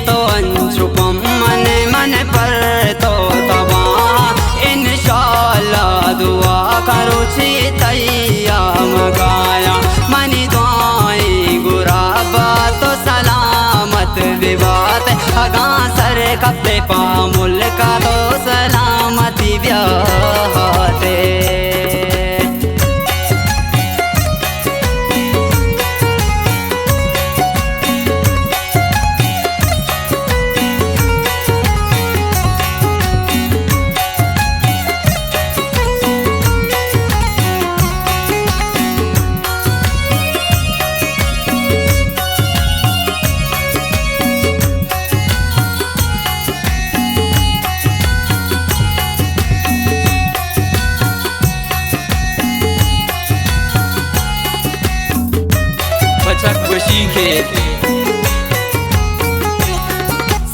तो अनछुपम मन मन पर तो तबा इंशाअल्लाह दुआ करो छे तैया मगाया मनी दुआएं गुराबा तो सलामत विवात अगा सर कपे पा मुल्क तो सलामती ब्याहते खुशी के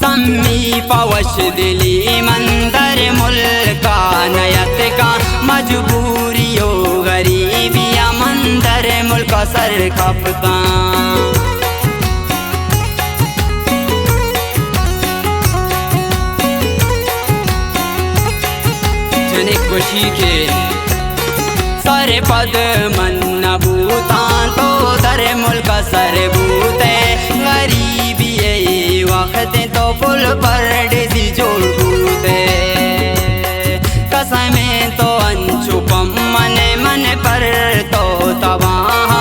सम्मी पवश दिली मंदर मुल्का नयत का मजबूरियों गरीबिया मंदर मुल्क सर खपता जने खुशी के सर पद मन बूता तो दर मुल्क सर बूते गरीबी वक्त तो पुल पर डिजी जोड़ बूते कसमें तो अनछुपम मन मन पर तो तबाह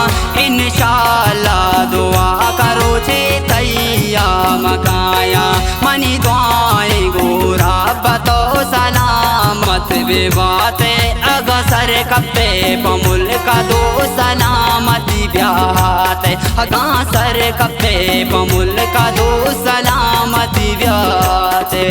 इंशाअल्लाह दुआ करो छे तैया मकाया मनी दुआएं गोरा बतो सलामत विवाते अगसर कपे पमुल का दो सलामती ब्याहते अगा सर कपे पमुल का दो सलामती ब्याहते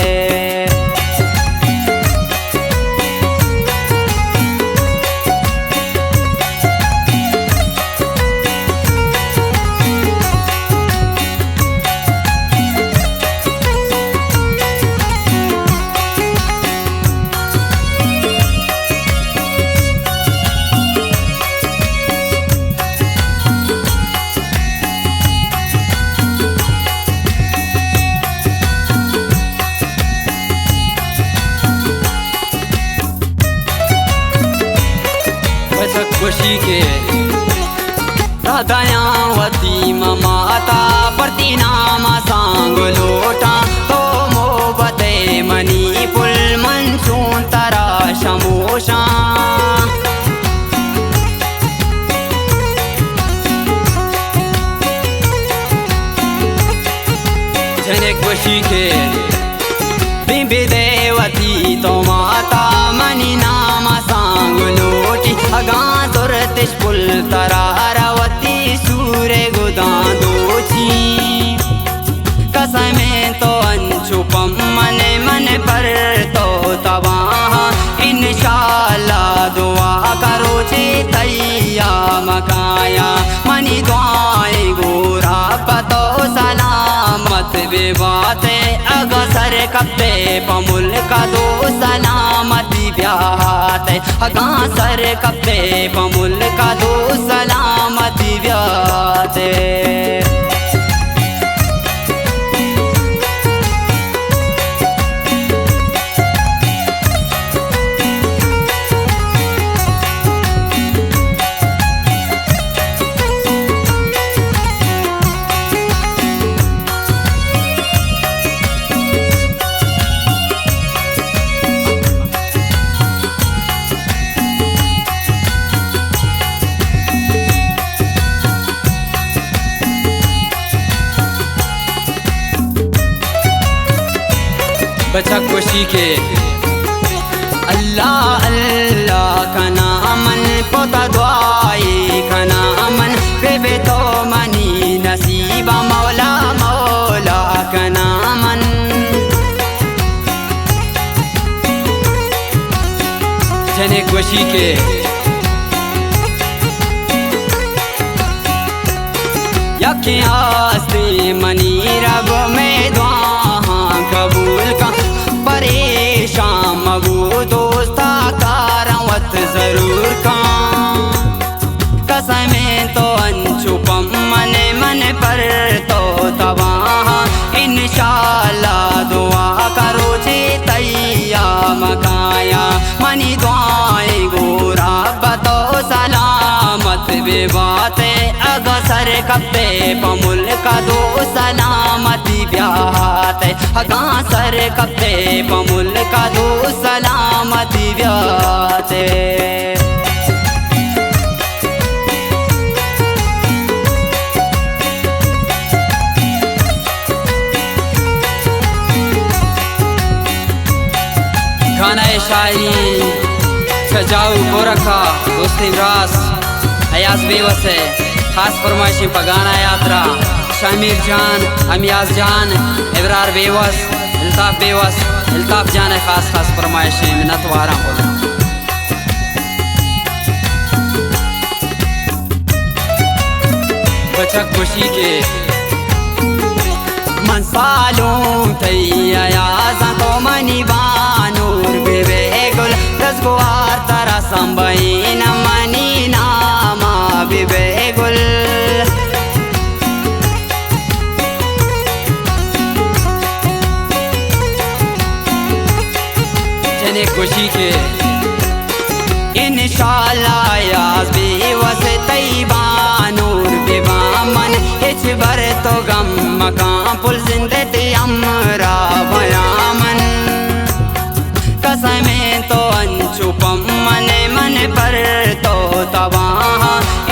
खुशी के दयावती माता प्रति नाम सांग लोटा तो मोबते मनी पुल मंसून तरा शमोशा जने खुशी के बिंबी देवती तो माता मनी नाम सांग लोटी अगा तुरतिश पुल तरारावती सूर्य गुदा दोची कसमें तो अनछुपम मन मन पर तो तबाह इंशाअल्लाह दुआ करो छे तैया मकाया मनी दुआएं गोरा पतो सलामत विवाते अगसर कपे पमुल का दो सलामती ब्याहते अगा सर कपे पमुल का दो सलामती ब्याहते बचा खुशी के अल्लाह अल्लाह का नामन पोता दुआई का नामन बेबे तो मनी नसीबा मौला मौला का नामन जने खुशी के यके आस्ते मनी रब में दुआ कबूल का परेशान मगू दोस्ता कारवत जरूर का कसमें तो अनछुपम मन मन पर तो तबाह इंशाल्लाह दुआ करो चे तैया मकाया मनी दुआएं गोरा बतो सलामत बेबाते अगसर कपे पमुल का दो सलामती ब्याते अगसर कपे पमुल का दो सलामती ब्याते गाना शायरी सजाऊ गोरखा दोस्त इमरास अयाज बेवस है खास फरमाइशी पगाना यात्रा शामिर जान अमियाज जान इबरार बेवस इल्ताफ जान है खास फरमाइशी मिन्नत वारा बोला बचक खुशी के मनसालों तैया तो मनी बानूर बेबे गुल रसगुआर तारा संबई न मनी नामा बेबे गुल जने खुशी के इंशाल्लाह याज बेवस तैबानूर बेबा मन हिच बर तो गम मकां पुल जिंदती अमरा बयामन कसमें तो अनचुपम मने मन पर तो तबाह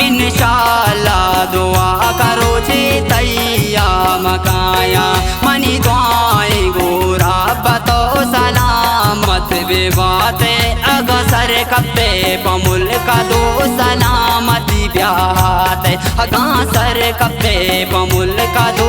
इंशाल्लाह दुआ करो चे तैया मकाया मनी दुआएं गोरा बतो सलामत बेबाते अगसर कपे पमुल का दो सलामती ब्याते अगसर कपे पमुल का दो